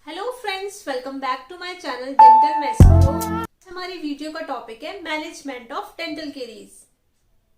Hello friends, welcome back to my channel dental maestro. हमारी video का topic है management of dental caries.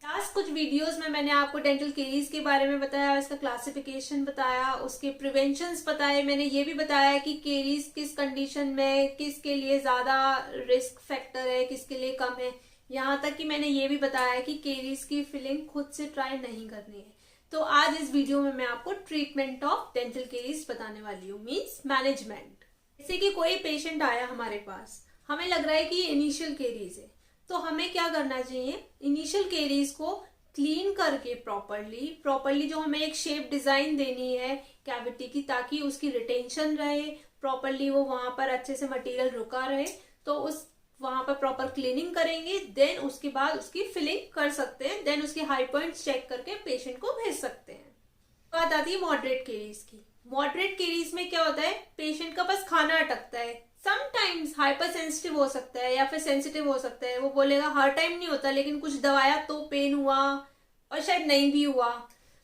Last कुछ videos में मैंने आपको डेंटल केरीज के बारे में बताया, इसका क्लासिफिकेशन बताया, उसके प्रिवेंशंस बताए। मैंने ये भी बताया कि केरीज किस कंडीशन में किसके लिए ज्यादा रिस्क फैक्टर है, किसके लिए कम है। यहाँ तक कि मैंने ये भी बताया कि केरीज की फिलिंग खुद से ट्राई नहीं करनी है। तो आज इस वीडियो में मैं आपको ट्रीटमेंट ऑफ डेंटल केरीज बताने वाली हूँ, मीन्स मैनेजमेंट। जैसे कि कोई पेशेंट आया हमारे पास, हमें लग रहा है कि ये इनिशियल केरीज है, तो हमें क्या करना चाहिए, इनिशियल केरीज को क्लीन करके प्रॉपरली जो हमें एक शेप डिजाइन देनी है कैविटी की, ताकि उसकी रिटेंशन रहे, प्रॉपरली वो वहां पर अच्छे से मटेरियल रुका रहे, तो उस वहां पर प्रॉपर क्लीनिंग करेंगे। देन उसके बाद उसकी फिलिंग कर सकते हैं, देन उसके हाई पॉइंट्स चेक करके पेशेंट को भेज सकते हैं। बात आती है मॉडरेट केरीज की। मॉडरेट केरीज में क्या होता है, पेशेंट का बस खाना अटकता है, समटाइम्स हाइपर सेंसिटिव हो सकता है या फिर सेंसिटिव हो सकता है। वो बोलेगा हर टाइम नहीं होता, लेकिन कुछ दवाया तो पेन हुआ और शायद नहीं भी हुआ।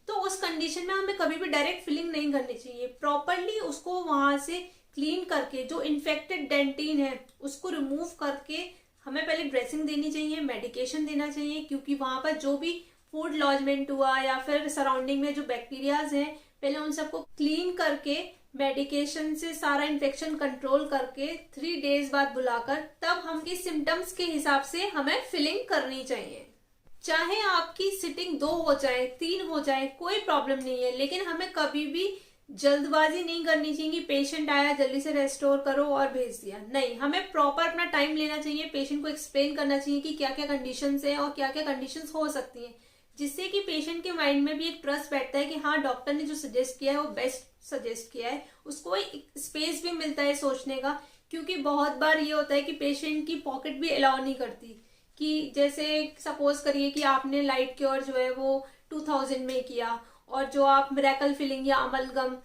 तो उस कंडीशन में हमें कभी भी डायरेक्ट फिलिंग नहीं करनी चाहिए। प्रॉपरली उसको वहां से क्लीन करके जो इन्फेक्टेड डेंटिन है उसको रिमूव करके हमें पहले ड्रेसिंग देनी चाहिए, मेडिकेशन देना चाहिए, क्योंकि वहां पर जो भी फूड लॉजमेंट हुआ या फिर सराउंडिंग में जो बैक्टीरियाज हैं, पहले उन सबको क्लीन करके मेडिकेशन से सारा इन्फेक्शन कंट्रोल करके 3 डेज बाद बुलाकर तब हमकी सिम्टम्स के हिसाब से हमें फिलिंग करनी चाहिए। चाहे आपकी सिटिंग 2 हो जाए 3 हो जाए, कोई प्रॉब्लम नहीं है, लेकिन हमें कभी भी जल्दबाजी नहीं करनी चाहिए कि पेशेंट आया जल्दी से रेस्टोर करो और भेज दिया। नहीं, हमें प्रॉपर अपना टाइम लेना चाहिए, पेशेंट को एक्सप्लेन करना चाहिए कि क्या क्या कंडीशंस है और क्या क्या कंडीशंस हो सकती हैं, जिससे कि पेशेंट के माइंड में भी एक ट्रस्ट बैठता है कि हाँ, डॉक्टर ने जो सजेस्ट किया है वो बेस्ट सजेस्ट किया है। उसको एक स्पेस भी मिलता है सोचने का, क्योंकि बहुत बार ये होता है कि पेशेंट की पॉकेट भी अलाउ नहीं करती। कि जैसे सपोज करिए कि आपने लाइट क्योर जो है वो 2000 में किया, और जो आप मिरेकल फिलिंग या अमलगम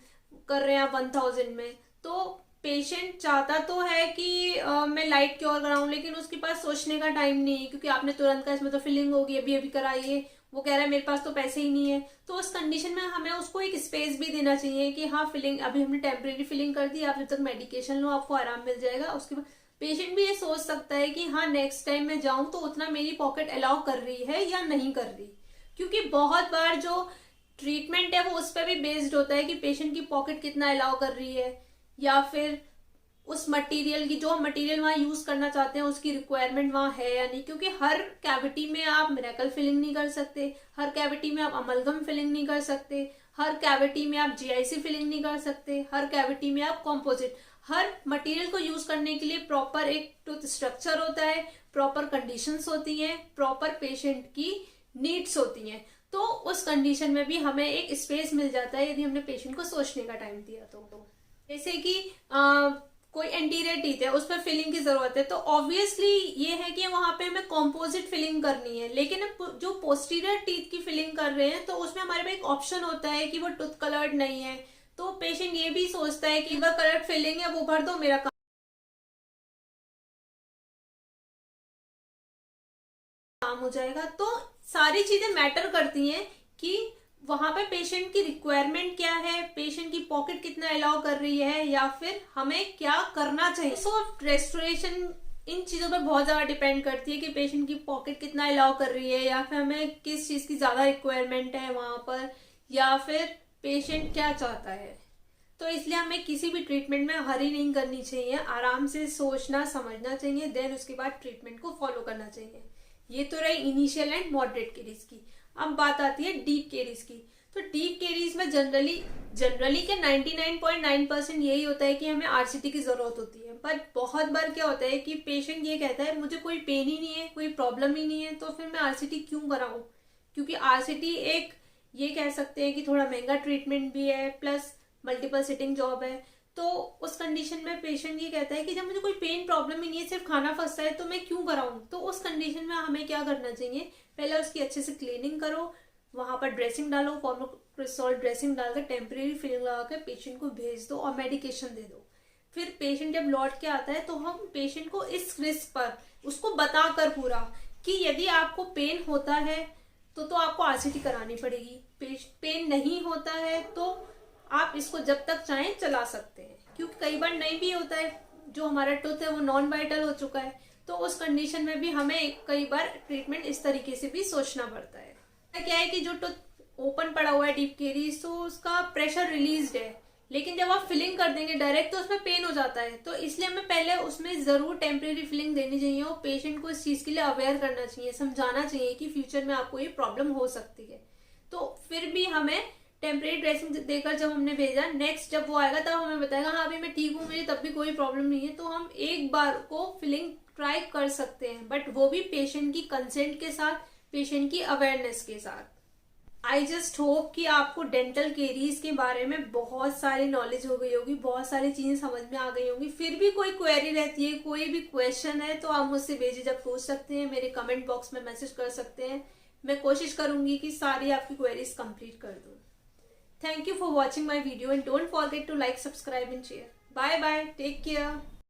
कर रहे हैं आप 1000 में, तो पेशेंट चाहता तो है कि मैं लाइट क्योर कराऊं, लेकिन उसके पास सोचने का टाइम नहीं है, क्योंकि आपने तुरंत का इसमें तो फिलिंग होगी, अभी अभी कराइए। वो कह रहा है मेरे पास तो पैसे ही नहीं है। तो उस कंडीशन में हमें उसको एक स्पेस भी देना चाहिए कि हाँ, फिलिंग अभी हमने टेम्परेरी फिलिंग कर दी, आप जब तक मेडिकेशन लो आपको आराम मिल जाएगा। उसके बाद पेशेंट भी ये सोच सकता है कि हाँ, नेक्स्ट टाइम मैं जाऊं तो उतना मेरी पॉकेट अलाउ कर रही है या नहीं कर रही। क्योंकि बहुत बार जो ट्रीटमेंट है वो उस पर भी बेस्ड होता है कि पेशेंट की पॉकेट कितना अलाउ कर रही है, या फिर उस मटेरियल की, जो हम मटेरियल वहां यूज करना चाहते हैं उसकी रिक्वायरमेंट वहां है या नहीं। क्योंकि हर कैविटी में आप मिरेकल फिलिंग नहीं कर सकते, हर कैविटी में आप अमलगम फिलिंग नहीं कर सकते, हर कैविटी में आप जीआईसी फिलिंग नहीं कर सकते, हर कैविटी में आप कॉम्पोजिट। हर मटेरियल को यूज करने के लिए प्रॉपर एक टूथ स्ट्रक्चर होता है, प्रॉपर कंडीशंस होती हैं, प्रॉपर पेशेंट की नीड्स होती हैं। तो उस कंडीशन में भी हमें एक स्पेस मिल जाता है यदि हमने पेशेंट को सोचने का टाइम दिया तो। जैसे कि कोई एंटीरियर टीथ है, उस पर फिलिंग की जरूरत है, तो ऑब्वियसली ये है कि वहां पे हमें कॉम्पोजिट फिलिंग करनी है। लेकिन जो पोस्टीरियर टीथ की फिलिंग कर रहे हैं, तो उसमें हमारे पास एक ऑप्शन होता है कि वो टूथ कलर्ड नहीं है, तो पेशेंट ये भी सोचता है कि वह कलर्ड फिलिंग है, वो भर दो, मेरा काम हो जाएगा। तो सारी चीजें मैटर करती हैं कि वहां पे पेशेंट की रिक्वायरमेंट क्या है, पेशेंट की पॉकेट कितना अलाउ कर रही है, या फिर हमें क्या करना चाहिए। सो रेस्टोरेशन इन चीजों पर बहुत ज्यादा डिपेंड करती है कि पेशेंट की पॉकेट कितना अलाउ कर रही है, या फिर हमें किस चीज की ज्यादा रिक्वायरमेंट है वहां पर, या फिर पेशेंट क्या चाहता है। तो इसलिए हमें किसी भी ट्रीटमेंट में हरी नहीं करनी चाहिए, आराम से सोचना समझना चाहिए, देन उसके बाद ट्रीटमेंट को फॉलो करना चाहिए। ये तो रही इनिशियल एंड मॉडरेट केरीज की। अब बात आती है डीप केरीज की। तो डीप केरीज में जनरली के 99.9% यही होता है कि हमें आरसीटी की जरूरत होती है। पर बहुत बार क्या होता है कि पेशेंट ये कहता है मुझे कोई पेन ही नहीं है, कोई प्रॉब्लम ही नहीं है, तो फिर मैं आरसीटी क्यों कराऊं। क्योंकि आरसीटी एक, ये कह सकते हैं कि थोड़ा महंगा ट्रीटमेंट भी है, प्लस मल्टीपल सिटिंग जॉब है। तो उस कंडीशन में पेशेंट ये कहता है कि जब मुझे कोई पेन प्रॉब्लम ही नहीं है, सिर्फ खाना फंसता है, तो मैं क्यों कराऊं। तो उस कंडीशन में हमें क्या करना चाहिए, पहले उसकी अच्छे से क्लीनिंग करो, वहां पर ड्रेसिंग डालो, फॉर्मोक्रिसोल ड्रेसिंग डालकर टेम्परेरी फिलिंग लगाकर पेशेंट को भेज दो और मेडिकेशन दे दो। फिर पेशेंट जब लौट के आता है तो हम पेशेंट को इस रिस्क पर उसको बताकर पूरा कि यदि आपको पेन होता है तो आपको आरसीटी करानी पड़ेगी। पेन नहीं होता है तो आप इसको जब तक चाहें चला सकते हैं, क्योंकि कई बार नहीं भी होता है, जो हमारा टूथ है वो नॉन वाइटल हो चुका है, तो उस कंडीशन में भी हमें कई बार ट्रीटमेंट इस तरीके से भी सोचना पड़ता है। क्या है कि जो टूथ ओपन पड़ा हुआ है डीप कैरीज, तो उसका प्रेशर रिलीज्ड है, लेकिन जब आप फिलिंग कर देंगे डायरेक्ट तो उसमें पेन हो जाता है। तो इसलिए हमें पहले उसमें जरूर टेम्परेरी फिलिंग देनी चाहिए और पेशेंट को इस चीज के लिए अवेयर करना चाहिए, समझाना चाहिए कि फ्यूचर में आपको ये प्रॉब्लम हो सकती है। तो फिर भी हमें टेम्परेरी ड्रेसिंग देकर जब हमने भेजा, नेक्स्ट जब वो आएगा तब हमें बताएगा हाँ अभी मैं ठीक हूँ, मुझे तब भी कोई प्रॉब्लम नहीं है, तो हम एक बार को फिलिंग ट्राई कर सकते हैं, बट वो भी पेशेंट की कंसेंट के साथ, पेशेंट की अवेयरनेस के साथ। आई जस्ट होप कि आपको डेंटल केरीज के बारे में बहुत सारी नॉलेज हो गई होगी, बहुत सारी चीजें समझ में आ गई होंगी। फिर भी कोई क्वेरी रहती है, कोई भी क्वेश्चन है, तो आप मुझसे बेझिझक पूछ सकते हैं, मेरे कमेंट बॉक्स में मैसेज कर सकते हैं। मैं कोशिश करूंगी कि सारी आपकी क्वेरीज कंप्लीट कर दूं। Thank you for watching my video and don't forget to like, subscribe and share. Bye bye. Take care.